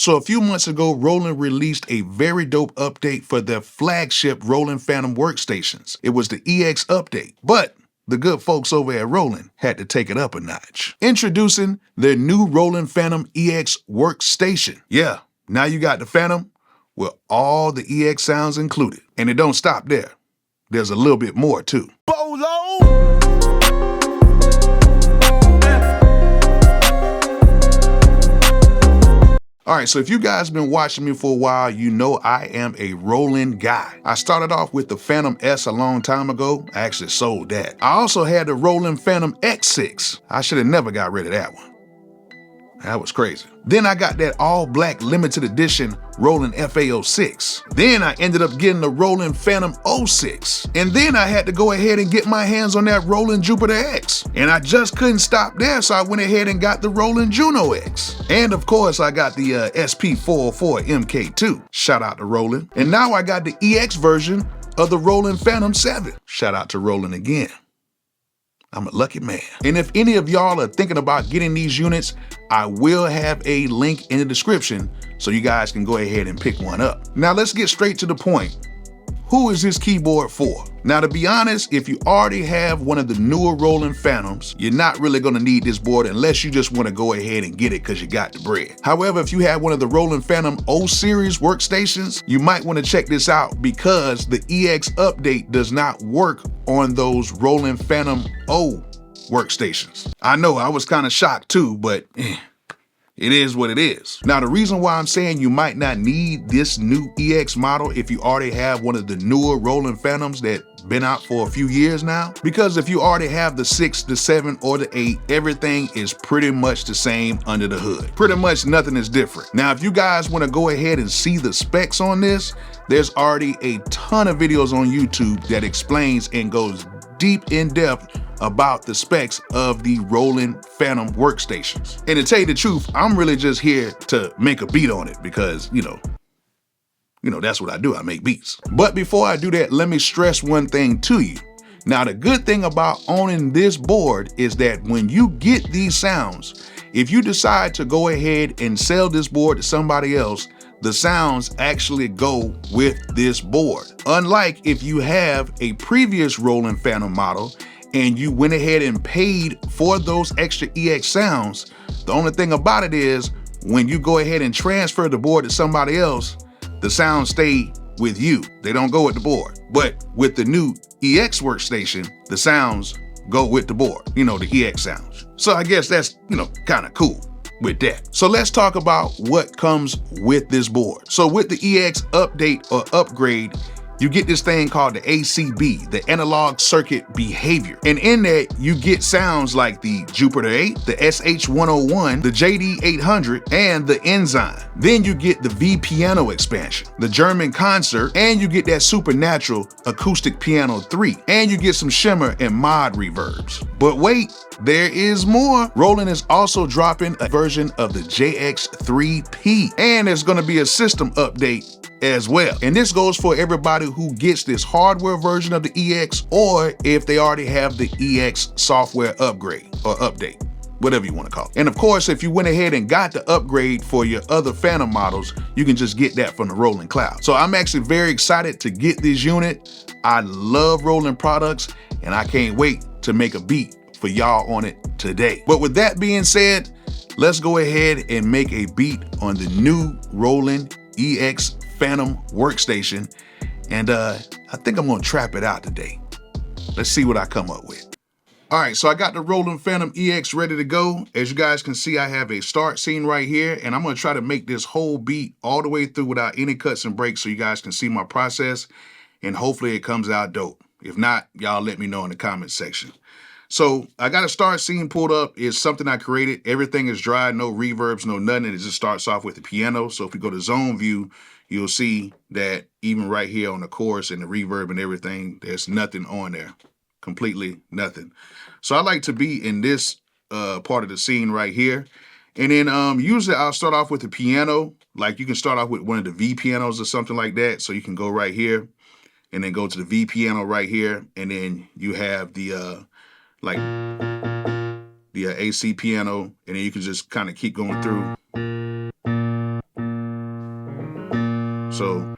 So a few months ago, Roland released a very dope update for their flagship Roland Fantom workstations. It was the EX update, but the good folks over at Roland had to take it up a notch. Introducing their new Roland Fantom EX workstation. Yeah, now you got the Fantom with all the EX sounds included. And it don't stop there. There's a little bit more too. Bolo! Alright, so if you guys been watching me for a while, you know I am a Roland guy. I started off with the Fantom S a long time ago. I actually sold that. I also had the Roland Fantom X6. I should have never got rid of that one. That was crazy. Then I got that all-black limited edition Roland FA06. Then I ended up getting the Roland Fantom 06. And then I had to go ahead and get my hands on that Roland Jupiter X. And I just couldn't stop there, so I went ahead and got the Roland Juno X. And of course, I got the SP404 MK2. Shout out to Roland. And now I got the EX version of the Roland Fantom 7. Shout out to Roland again. I'm a lucky man. And if any of y'all are thinking about getting these units, I will have a link in the description so you guys can go ahead and pick one up. Now let's get straight to the point. Who is this keyboard for? Now to be honest, if you already have one of the newer Roland Fantoms, you're not really gonna need this board unless you just wanna go ahead and get it because you got the bread. However, if you have one of the Roland Fantom O series workstations, you might wanna check this out because the EX update does not work on those Roland Fantom O workstations. I know, I was kind of shocked too, but it is what it is. Now, the reason why I'm saying you might not need this new EX model if you already have one of the newer Roland Fantoms that been out for a few years now, because if you already have the 6, the 7, or the 8, everything is pretty much the same under the hood. Pretty much nothing is different. Now, if you guys want to go ahead and see the specs on this, there's already a ton of videos on YouTube that explains and goes deep in depth about the specs of the Roland Fantom workstations. And to tell you the truth, I'm really just here to make a beat on it because, you know, that's what I do, I make beats. But before I do that, let me stress one thing to you. Now, the good thing about owning this board is that when you get these sounds, if you decide to go ahead and sell this board to somebody else, the sounds actually go with this board. Unlike if you have a previous Roland Fantom model and you went ahead and paid for those extra EX sounds, the only thing about it is when you go ahead and transfer the board to somebody else, the sounds stay with you. They don't go with the board. But with the new EX workstation, the sounds go with the board, the EX sounds. So I guess that's, kind of cool with that. So let's talk about what comes with this board. So with the EX update or upgrade, you get this thing called the ACB, the analog circuit behavior. And in that, you get sounds like the Jupiter 8, the SH101, the JD 800, and the Enzyme. Then you get the V piano expansion, the German concert, and you get that supernatural acoustic piano 3. And you get some shimmer and mod reverbs. But wait, there is more. Roland is also dropping a version of the JX3P. And there's gonna be a system update as well. And this goes for everybody who gets this hardware version of the EX, or if they already have the EX software upgrade or update, whatever you want to call it. And of course, if you went ahead and got the upgrade for your other Fantom models, you can just get that from the Roland Cloud. So I'm actually very excited to get this unit. I love Roland products and I can't wait to make a beat for y'all on it today. But with that being said, let's go ahead and make a beat on the new Roland EX Fantom workstation, and I think I'm gonna trap it out today. Let's see what I come up with. All right, so I got the Roland Fantom EX ready to go. As you guys can see, I have a start scene right here, and I'm gonna try to make this whole beat all the way through without any cuts and breaks so you guys can see my process, and hopefully it comes out dope. If not, y'all let me know in the comment section. So I got a start scene pulled up. It's something I created. Everything is dry, no reverbs, no nothing. It just starts off with the piano. So if we go to zone view, you'll see that even right here on the chorus and the reverb and everything, there's nothing on there, completely nothing. So I like to be in this part of the scene right here. And then usually I'll start off with the piano. Like you can start off with one of the V pianos or something like that. So you can go right here and then go to the V piano right here. And then you have the AC piano, and then you can just kind of keep going through. So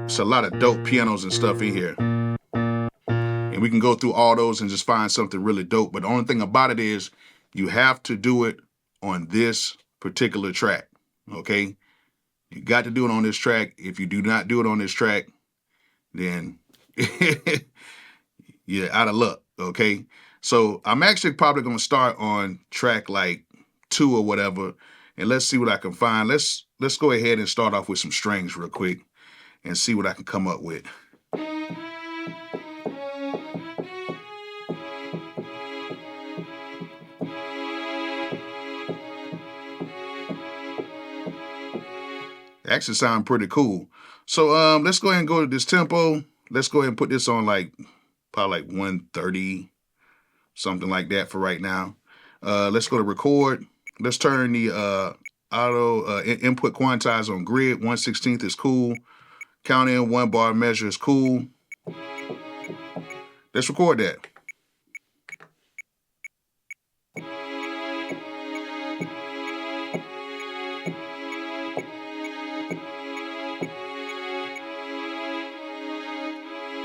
it's a lot of dope pianos and stuff in here. And we can go through all those and just find something really dope. But the only thing about it is you have to do it on this particular track, okay? You got to do it on this track. If you do not do it on this track, then you're out of luck, okay? So I'm actually probably going to start on track like 2 or whatever, and let's see what I can find. Let's go ahead and start off with some strings real quick and see what I can come up with. Actually sound pretty cool. So let's go ahead and go to this tempo. Let's go ahead and put this on like probably like 130, something like that for right now. Let's go to record. Let's turn the auto input quantize on grid. 1/16 is cool. Count in 1 bar measure is cool. Let's record that.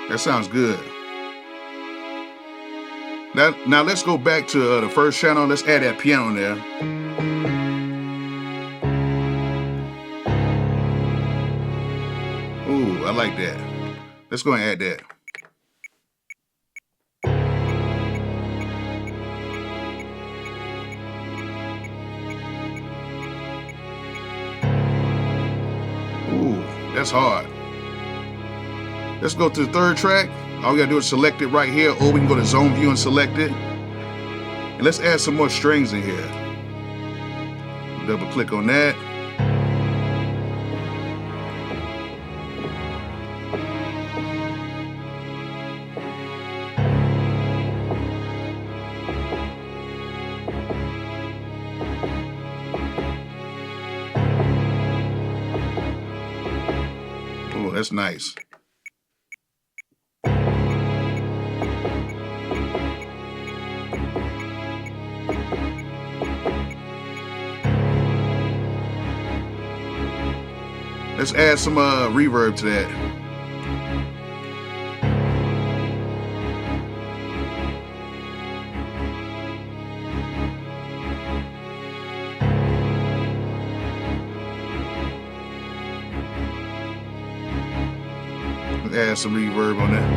That sounds good. Now let's go back to the first channel. Let's add that piano there. Ooh, I like that. Let's go and add that. Ooh, that's hard. Let's go to the third track. All we gotta do is select it right here, or we can go to zone view and select it. And let's add some more strings in here. Double click on that. Oh, that's nice. Let's add some reverb to that. Let's add some reverb on that.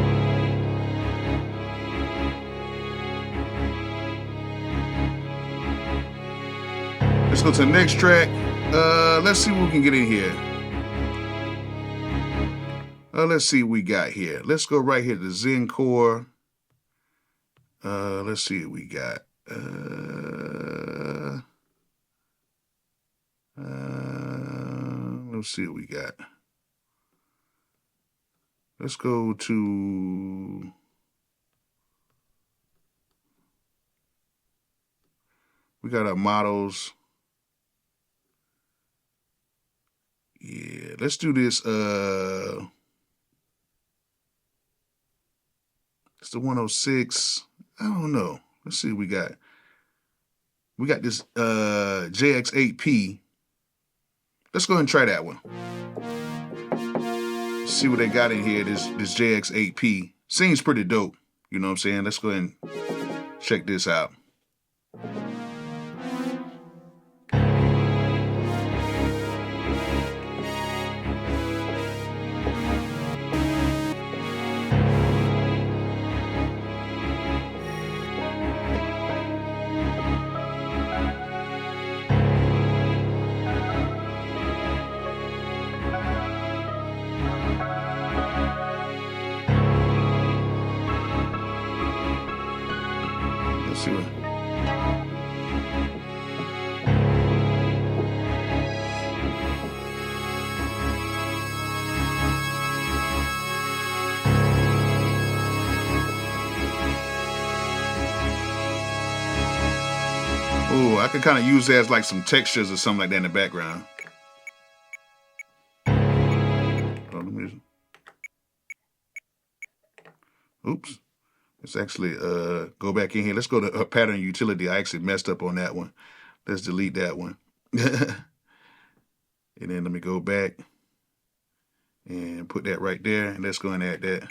Let's go to the next track. Let's see what we can get in here. Let's see what we got here. Let's go right here to Zen Core. Let's see what we got. Let's see what we got. Let's go to... We got our models. Yeah, let's do this. It's the 106. I don't know. Let's see what we got. We got this JX8P. Let's go ahead and try that one. See what they got in here, this JX8P. Seems pretty dope. You know what I'm saying? Let's go ahead and check this out. Let's see what. Ooh, I could kind of use that as like some textures or something like that in the background. Oops. Let's actually go back in here. Let's go to pattern utility. I actually messed up on that one. Let's delete that one. And then let me go back. and put that right there, and let's go and add that.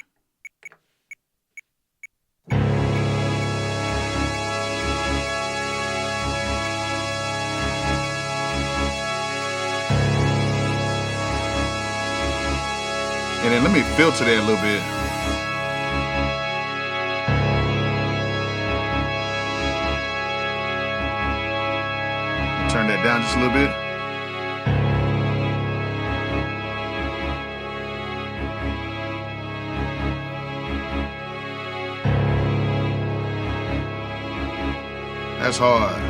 And then let me filter that a little bit. Turn that down just a little bit. That's hard.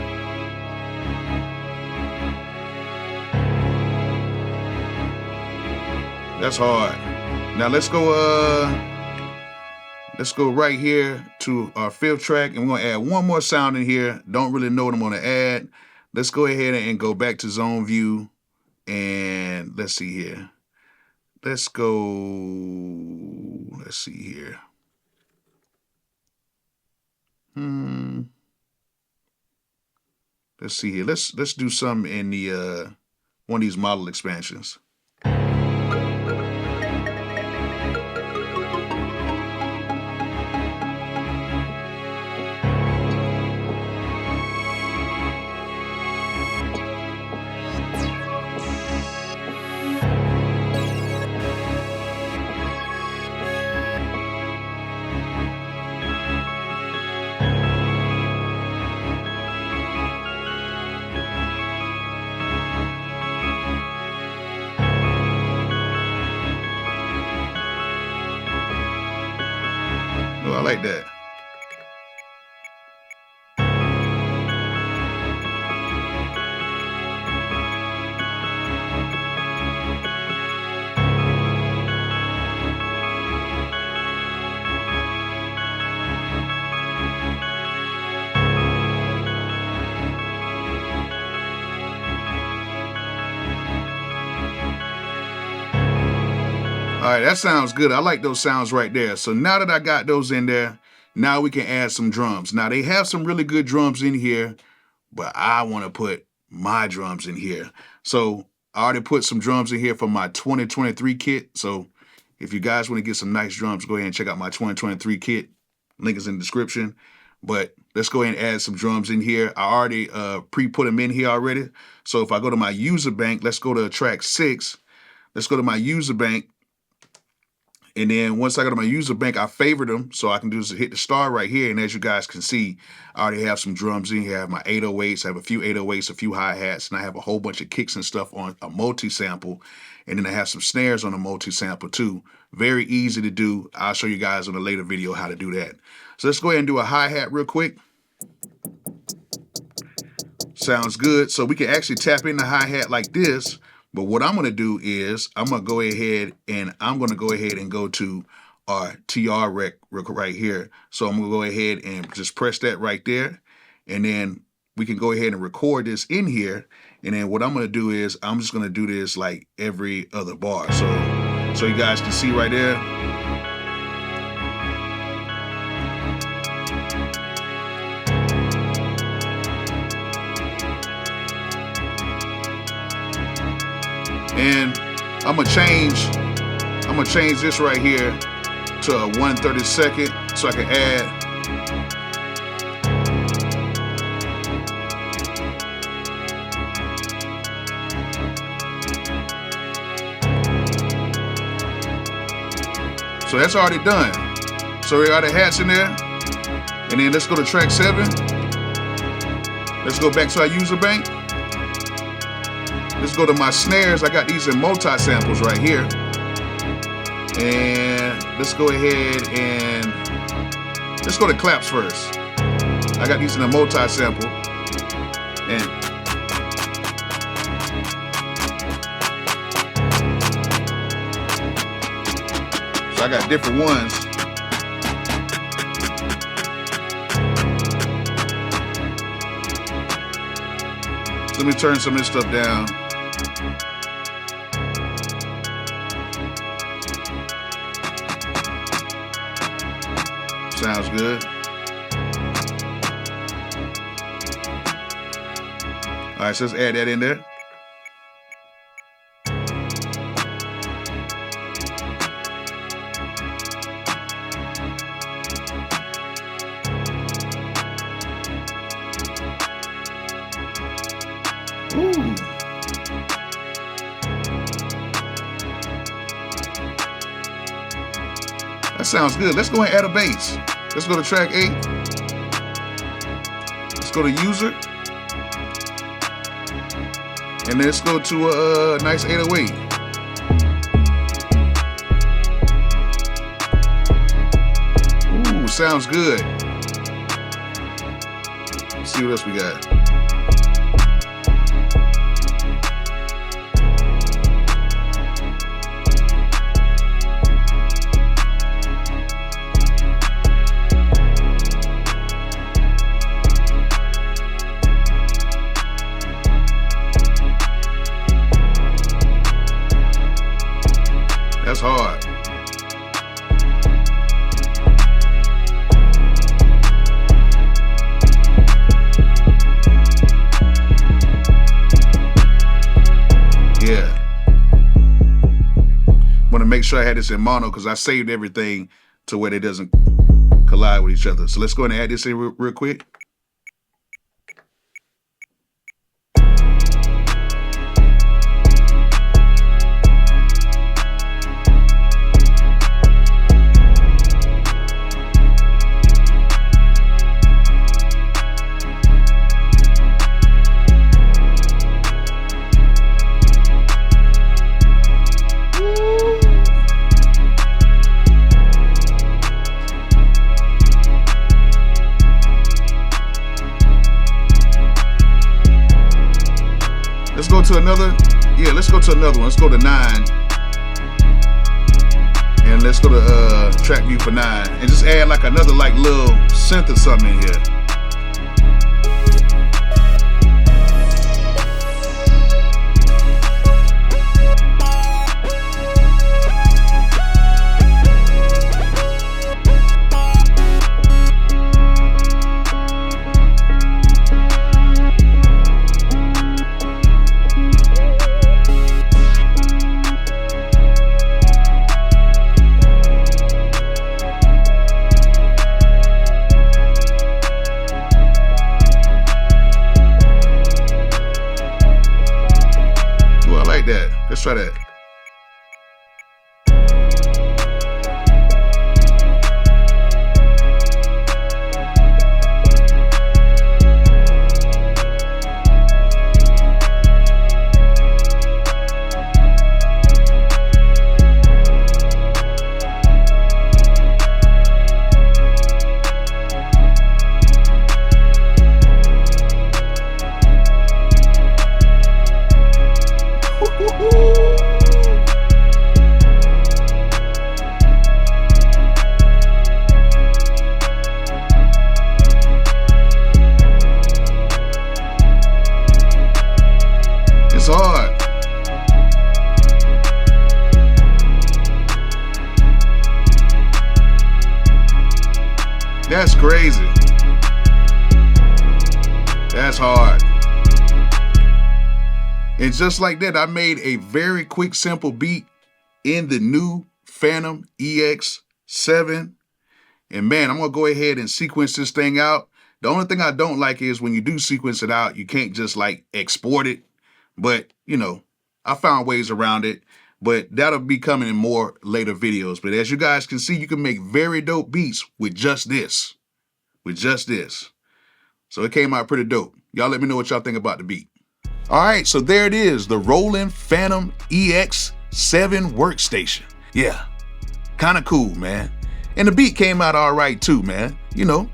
That's hard. Now let's go right here to our 5th track, and we're gonna add one more sound in here. Don't really know what I'm gonna add. Let's go ahead and go back to zone view, and let's see here. Let's see here. Let's see here. Let's do something in the one of these model expansions. I like that. All right, that sounds good. I like those sounds right there. So now that I got those in there, now we can add some drums. Now they have some really good drums in here, but I want to put my drums in here. So I already put some drums in here for my 2023 kit. So if you guys want to get some nice drums, go ahead and check out my 2023 kit. Link is in the description. But let's go ahead and add some drums in here. I already pre-put them in here already. So if I go to my user bank, let's go to track 6. Let's go to my user bank. And then once I go to my user bank, I favorite them. So I can do is hit the star right here. And as you guys can see, I already have some drums in here. I have my 808s. I have a few 808s, a few hi-hats, and I have a whole bunch of kicks and stuff on a multi-sample. And then I have some snares on a multi-sample too. Very easy to do. I'll show you guys on a later video how to do that. So let's go ahead and do a hi-hat real quick. Sounds good. So we can actually tap in the hi-hat like this. But what I'm going to do is I'm going to go ahead and go to our TR rec right here. So I'm going to go ahead and just press that right there. And then we can go ahead and record this in here. And then what I'm going to do is I'm just going to do this like every other bar. So you guys can see right there. And I'm gonna change this right here to a 1/32 so I can add. So that's already done. So we got the hats in there. And then let's go to track 7. Let's go back to our user bank. Let's go to my snares. I got these in multi-samples right here. And let's go ahead and let's go to claps first. I got these in a multi-sample. And so I got different ones. So let me turn some of this stuff down. Sounds good. All right, so let's add that in there. That sounds good. Let's go ahead and add a bass. Let's go to track 8. Let's go to user. And let's go to a nice 808. Ooh, sounds good. Let's see what else we got. That's hard. Yeah. Want to make sure I had this in mono because I saved everything to where it doesn't collide with each other. So let's go ahead and add this in real quick. Let's go to another, let's go to another one. Let's go to 9. And let's go to track view for 9. And just add like another like little synth or something in here. That. Let's try that. It's hard. That's crazy. That's hard. And just like that, I made a very quick, simple beat in the new Fantom EX7. And man, I'm going to go ahead and sequence this thing out. The only thing I don't like is when you do sequence it out, you can't just like export it. But, you know, I found ways around it. But that'll be coming in more later videos. But as you guys can see, you can make very dope beats with just this. With just this. So it came out pretty dope. Y'all let me know what y'all think about the beat. All right, so there it is, the Roland Fantom EX7 workstation. Yeah, kind of cool, man. And the beat came out all right too, man. You know,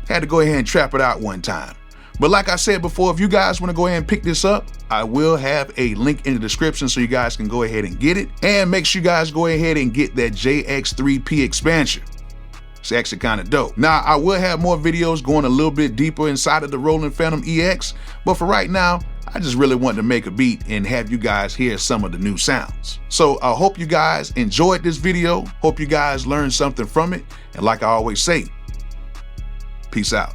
had to go ahead and trap it out one time. But like I said before, if you guys want to go ahead and pick this up, I will have a link in the description so you guys can go ahead and get it. And make sure you guys go ahead and get that JX3P expansion. It's actually kind of dope. Now, I will have more videos going a little bit deeper inside of the Roland Fantom EX, but for right now, I just really wanted to make a beat and have you guys hear some of the new sounds. So I hope you guys enjoyed this video. Hope you guys learned something from it. And like I always say, peace out.